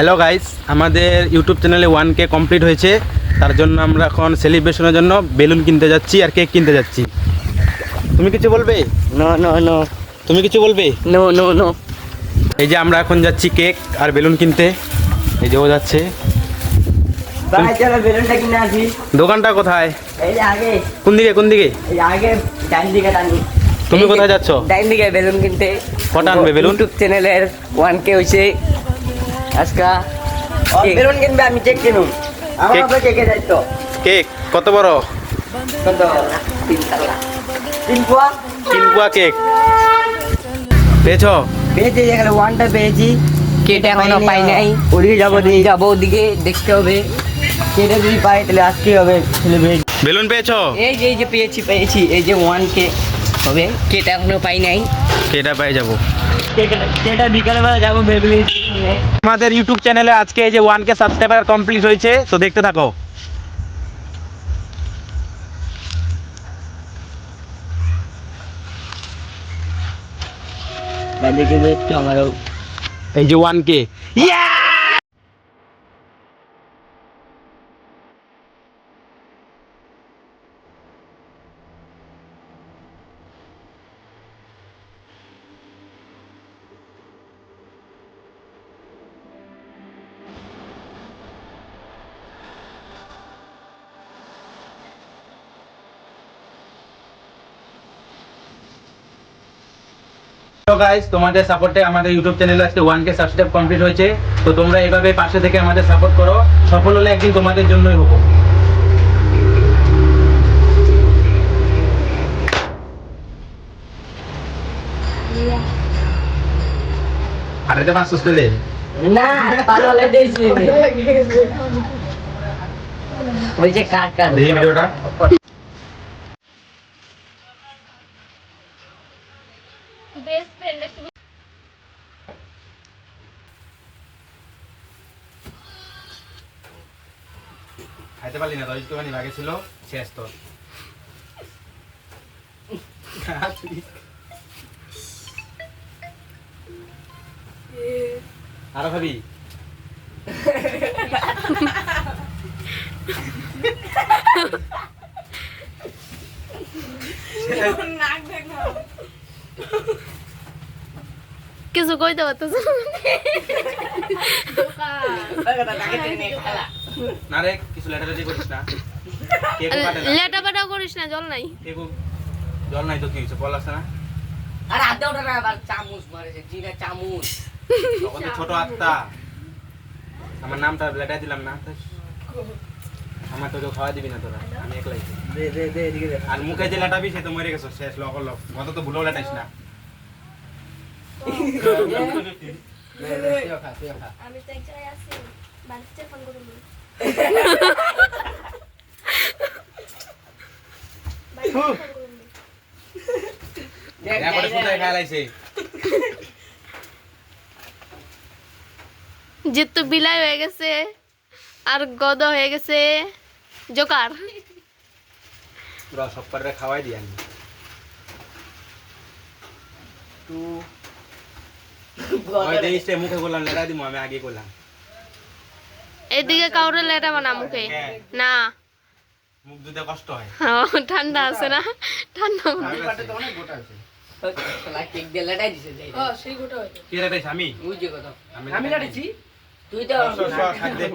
Hello guys, আমাদের YouTube চ্যানেলে 1K complete হয়েছে। তার জন্য আমরা এখন সেলিব্রেশনের জন্য বেলুন কিনতে যাচ্ছি আর কেক কিনতে যাচ্ছি। তুমি কিছু বলবে? নো নো নো তুমি কিছু বলবে? নো নো নো এই যে আমরা এখন যাচ্ছি কেক আর বেলুন কিনতে। এই যে ও যাচ্ছে। ভাই চলো বেলুনটা কিনে আসি। দোকানটা কোথায়? এই যে আগে, কোন দিকে কোন দিকে? এই আগে ডাইন দিকে টানি। তুমি কোথায় যাচ্ছ? ডাইন দিকে বেলুন কিনতে। কটা আনবে বেলুন? ইউটিউব চ্যানেলের 1K হয়েছে আজকে। বেলুন কিনবে, আমি কেক কিনুন। আমার কেক? উপরে কেকে দায়িত্ব। কেক কত বড়? কত? 3 পোয়া। 3 পোয়া কেক পেয়েছো? পেয়েছি, এখানে 1টা পেয়েছি। কেটে এখনো পাই নাই। ওদিকে যাবো ওদিকে দেখতে হবে। কেটে যদি পাই তাহলে আজকে হবে সেলিব্রেট। বেলুন পেয়েছো? এই যে পেয়েছি এই যে 1K হবে। কেটে এখনো পাই নাই। কেটা পেয়ে যাবো। কেটে বিকালবেলা যাবো বেবলি। আমাদের ইউটিউব চ্যানেলে আজকে এই যে 1K সাবস্ক্রাইবার কমপ্লিট হয়েছে, তো দেখতে থাকো। দেখে একটু আমারও এই যে 1K। হ্যালো গাইস, তোমাদের সাপোর্টে আমাদের ইউটিউব চ্যানেলে আজকে 1K সাবস্ক্রাইব কমপ্লিট হয়েছে। তো তোমরা এইভাবে পাশে থেকে আমাদের সাপোর্ট করো। সফল হলে একদিন তোমাদের জন্যই হবো। আরে তো মাস সুস্থলে না ভালো লেগেছে। ওই যে কাট এই ভিডিওটা বেস্ট ফ্রেন্ড খাইতে পারলি না তো, একটুখানি বাকি ছিল, শেষ তো। আরো খাবি? কিছু কইতে পারতেছ না রে, কিছু লেটারেটি করিস না। কেক কাটে না। লেটা পেটা করিস না, জল নাই। কেক জল নাই তো কি হয়েছে, বল আসছে না? আর হাতে ওটা না, আবার চামচ মারেছে, জিরা চামচ। তখন তো ছোট আত্মা, আমার নামটা লেটাই দিলাম না। আমার তো কেউ খাওয়া দিবি না তোরা, আমি একলাই। দে এদিকে দে। আর মুখে যে লেটাবি সে তো মরে গেছো, শেষ লগল লগ। গত তো ভুলেও লেটাইস না। আমি তো এক জায়গায় আছি, বাড়িতে ফোন করব। এরপরে কোথায় খায় লাইছে? জিত্তু বিলাই হয়ে গেছে আর গদ হয়ে গেছে জোকার। পুরা সব করে খাওয়াই দিই আমি। ওই দেইছে মুখে বললাম লেটাই দিমু, আমি আগে বললাম। এদিকে কাউরে লেটা বানা মুখে না। মুখ দুধে কষ্ট হয়। ঠান্ডা আছে না, ঠান্ডা অনেক গোটা আছে। কেক দিয়ে লাটাই দিছে। কে লেটাইছ? আমি বুঝছি কথা। আমি লেটাইছি। তুই তো সর, সর, সর, খাদ্যে।